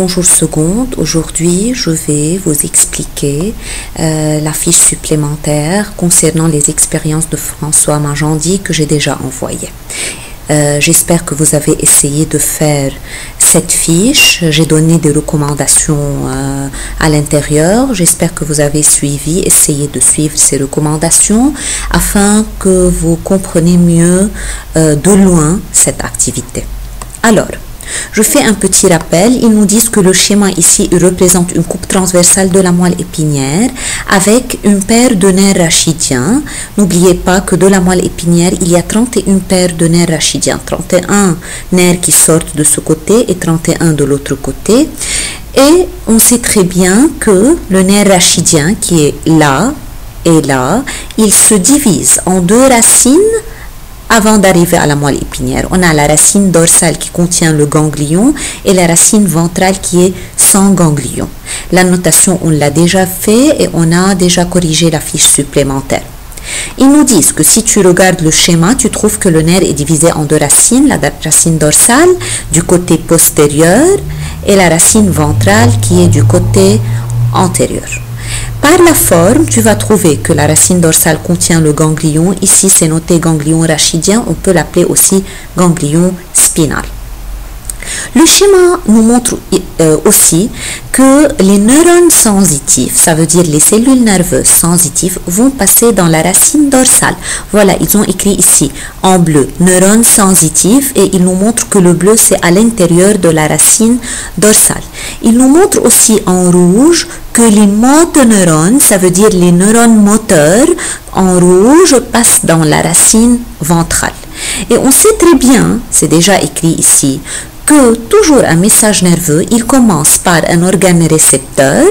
Bonjour seconde, aujourd'hui je vais vous expliquer la fiche supplémentaire concernant les expériences de François Magendie que j'ai déjà envoyées. J'espère que vous avez essayé de faire cette fiche. J'ai donné des recommandations à l'intérieur. J'espère que vous avez essayé de suivre ces recommandations afin que vous compreniez mieux de loin cette activité. Alors, je fais un petit rappel. Ils nous disent que le schéma ici représente une coupe transversale de la moelle épinière avec une paire de nerfs rachidiens. N'oubliez pas que de la moelle épinière, il y a 31 paires de nerfs rachidiens. 31 nerfs qui sortent de ce côté et 31 de l'autre côté. Et on sait très bien que le nerf rachidien qui est là et là, il se divise en deux racines. Avant d'arriver à la moelle épinière, on a la racine dorsale qui contient le ganglion et la racine ventrale qui est sans ganglion. La notation, on l'a déjà fait et on a déjà corrigé la fiche supplémentaire. Ils nous disent que si tu regardes le schéma, tu trouves que le nerf est divisé en deux racines, la racine dorsale du côté postérieur et la racine ventrale qui est du côté antérieur. Par la forme, tu vas trouver que la racine dorsale contient le ganglion. Ici, c'est noté ganglion rachidien. On peut l'appeler aussi ganglion spinal. Le schéma nous montre aussi que les neurones sensitifs, ça veut dire les cellules nerveuses sensitives, vont passer dans la racine dorsale. Voilà, ils ont écrit ici en bleu, neurones sensitifs, et ils nous montrent que le bleu, c'est à l'intérieur de la racine dorsale. Ils nous montrent aussi en rouge que les motoneurones, ça veut dire les neurones moteurs, en rouge, passent dans la racine ventrale. Et on sait très bien, c'est déjà écrit ici, que toujours un message nerveux, il commence par un organe récepteur,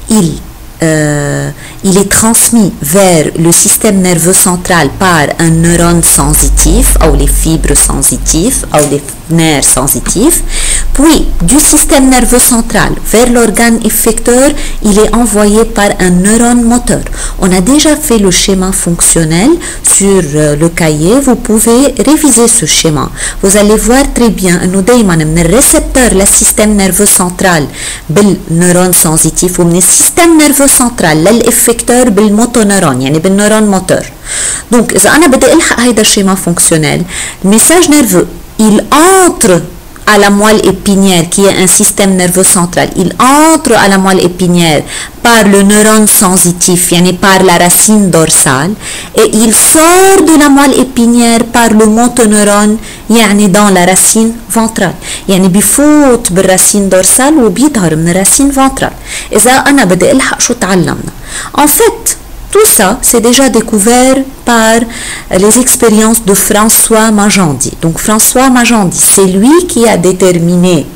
il est transmis vers le système nerveux central par un neurone sensitif, ou les fibres sensitives, ou les nerfs sensitifs, puis du système nerveux central vers l'organe effecteur, il est envoyé par un neurone moteur. On a déjà fait le schéma fonctionnel sur le cahier, vous pouvez réviser ce schéma. Vous allez voir très bien, nous دايما من الريسبتور للسيستم nerveux central بالنيرون sensitif ومن السيستم nerveux central للإفكتور بالموتونيرون يعني بالنيرون موتور. Donc إذا أنا بدي ألحق هيدا الشيما fonctionnel, le message nerveux, il entre à la moelle épinière qui est un système nerveux central. Il entre à la moelle épinière par le neurone sensitif, yani par la racine dorsale, et il sort de la moelle épinière par le motoneurone, yani dans la racine ventrale. يعني بفوت بالرacine dorsale وبيظهر من الرacine ventrale. إذا أنا بدي ألحق شو تعلمنا. En fait, tout ça, c'est déjà découvert par les expériences de François Magendie. Donc François Magendie, c'est lui qui a déterminé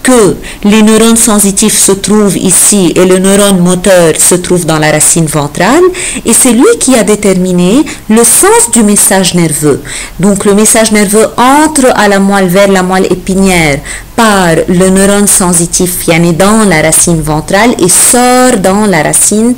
que les neurones sensitifs se trouvent ici et le neurone moteur se trouve dans la racine ventrale, et c'est lui qui a déterminé le sens du message nerveux. Donc le message nerveux entre à la moelle vers la moelle épinière par le neurone sensitif, yani dans la racine ventrale, et sort dans la racine,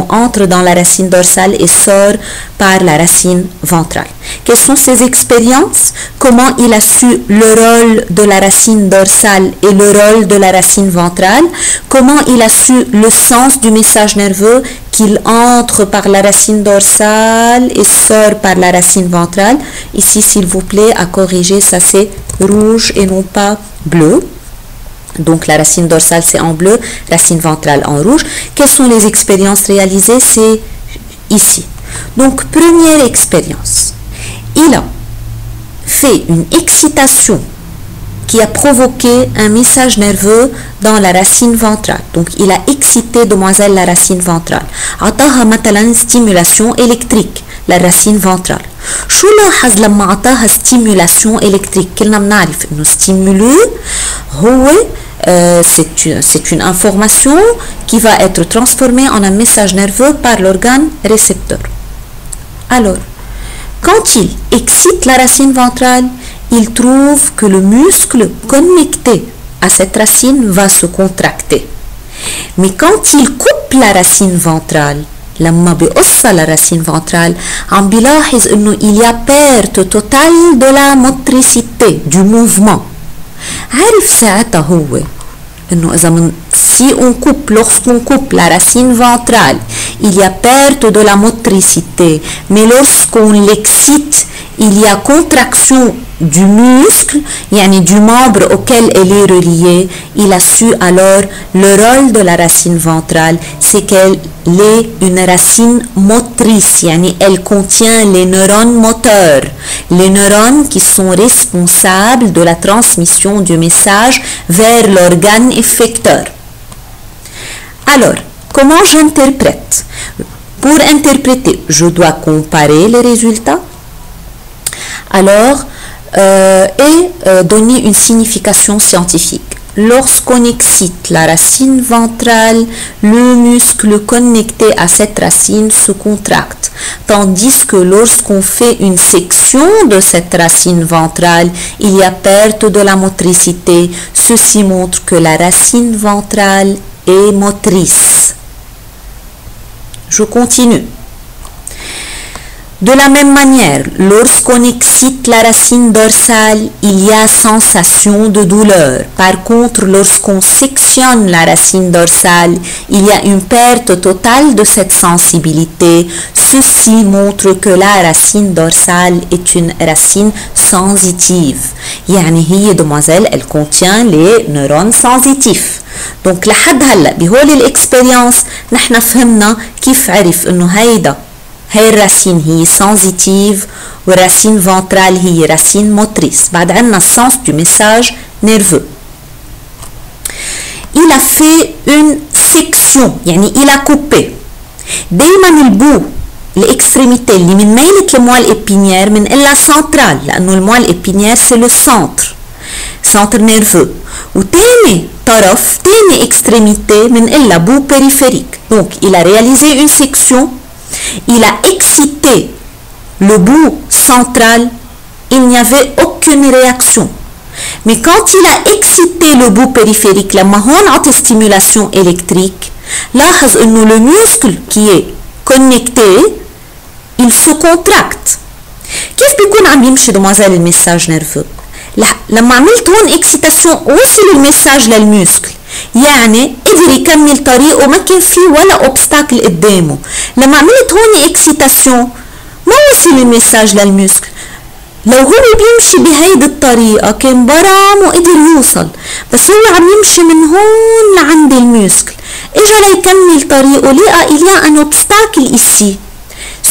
entre dans la racine dorsale et sort par la racine ventrale. Quelles sont ces expériences? Comment il a su le rôle de la racine dorsale et le rôle de la racine ventrale? Comment il a su le sens du message nerveux qu'il entre par la racine dorsale et sort par la racine ventrale? Ici, s'il vous plaît, à corriger, ça c'est rouge et non pas bleu. Donc la racine dorsale c'est en bleu, racine ventrale en rouge. Quelles sont les expériences réalisées? C'est ici. Donc première expérience, il a fait une excitation qui a provoqué un message nerveux dans la racine ventrale. Donc il a excité demoiselle la racine ventrale. عطاها مثلا stimulation électrique la racine ventrale. شو لاحظ لما عطاها stimulation électrique؟ كلنا بنعرف انه stimulus هو c'est une information qui va être transformée en un message nerveux par l'organe récepteur. Alors, quand il excite la racine ventrale, il trouve que le muscle connecté à cette racine va se contracter. Mais quand il coupe la racine ventrale, لما بيقص la racine ventrale, عم بيلاحظ انه il y a perte totale de la motricité, du mouvement. عارف ساعتها هو Si on coupe, lorsqu'on coupe la racine ventrale, il y a perte de la motricité, mais lorsqu'on l'excite, il y a contraction du muscle, du membre auquel elle est reliée. Il a su alors le rôle de la racine ventrale, c'est qu'elle est une racine motrice, elle contient les neurones moteurs, les neurones qui sont responsables de la transmission du message vers l'organe effecteur. Alors, comment j'interprète? Pour interpréter, je dois comparer les résultats. Alors, donner une signification scientifique. Lorsqu'on excite la racine ventrale, le muscle connecté à cette racine se contracte, tandis que lorsqu'on fait une section de cette racine ventrale, il y a perte de la motricité. Ceci montre que la racine ventrale est motrice. Je continue. De la même manière, lorsqu'on excite la racine dorsale, il y a sensation de douleur. Par contre, lorsqu'on sectionne la racine dorsale, il y a une perte totale de cette sensibilité. Ceci montre que la racine dorsale est une racine sensitive. Demoiselle, elle contient les neurones sensitifs. Donc, لحد هلا بهول الاكسبيرينس نحن فهمنا كيف عرف انه هاي الرacine هي sensitive والracine ventrale هي racine motrice. بعد عنا sens du message nerveux. Il a fait une section, il a coupé. دايما البو l'extrémité اللي من ميلة الموال épinière من إلا centrale لأنه الموال épinière c'est le centre nerveux. وتاني طرف تاني extrémité من إلا بو périphérique. Donc il a réalisé une section. Il a excité le bout central, il n'y avait aucune réaction. Mais quand il a excité le bout périphérique, لما هون عطي stimulation électrique, لاحظ انه le muscle qui est connecté, il se contracte. كيف بيكون عم يمشي demoiselle المساج نيرفو؟ لما عملت هون excitation وصل المساج للمسكل، قدر يكمل طريقه ما كان في ولا اوبستاكل قدامه. لما عملت هون اكسيتاسيون ما وصل المساج للمسكل. لو هو بيمشي بهيدي الطريقه كان برم وقدر يوصل، بس هو عم يمشي من هون لعند المسكل، اجى ليكمل طريقه لقى il y a un obstacle ici.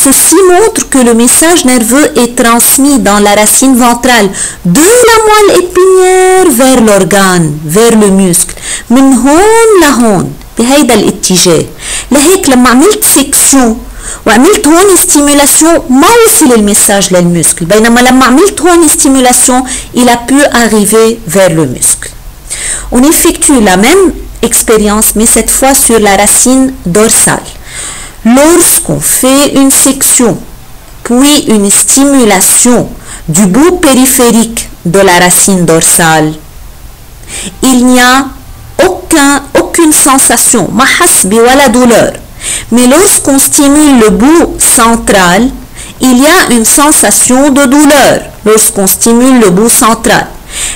Ceci montre que le message nerveux est transmis dans la racine ventrale de la moelle épinière vers l'organe, vers le muscle. من هون لهون بهيدا الاتجاه. لهيك لما عملت سيكسيون وعملت هون ستيمولاسيون ما وصل المساج للمسكل، بينما لما عملت هون ستيمولاسيون il a pu arriver vers le muscle. On effectue la même expérience mais cette fois sur la racine dorsale. Lorsqu'on fait une section puis une stimulation du bout périphérique de la racine dorsale, il n'y a aucune sensation, ما حس بولا douleur. Mais lorsqu'on stimule le bout central, il y a une sensation de douleur lorsqu'on stimule le bout central.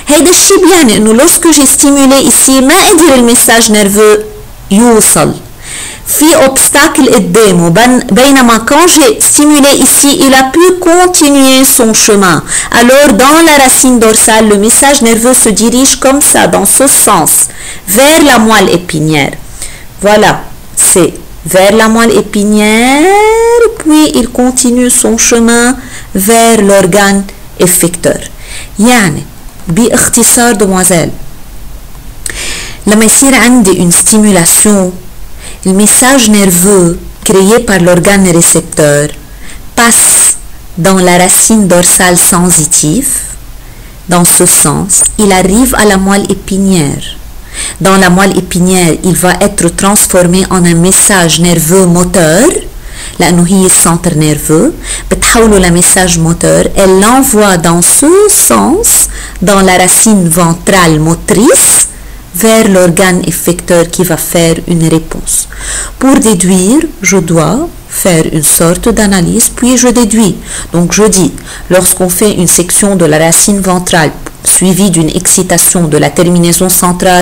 هيدا الشيء بيعني انه lorsque j'ai stimulé ici ما قدر المساج nerveux يوصل. في obstacle قدامه بينما quand j'ai stimulé ici il a pu continuer son chemin. Alors dans la racine dorsale le message nerveux se dirige comme ça dans ce sens vers la moelle épinière. Voilà, c'est vers la moelle épinière puis il continue son chemin vers l'organe effecteur. باختصار demoiselle لما يصير عندي une stimulation, le message nerveux créé par l'organe récepteur passe dans la racine dorsale sensitive. Dans ce sens, il arrive à la moelle épinière. Dans la moelle épinière, il va être transformé en un message nerveux moteur. لأنه هي centre nerveux بتحوله لمessage moteur. Elle l'envoie dans ce sens dans la racine ventrale motrice vers l'organe effecteur qui va faire une réponse. Pour déduire, je dois faire une sorte d'analyse puis je déduis. Donc je dis, lorsqu'on fait une section de la racine ventrale suivie d'une excitation de la terminaison centrale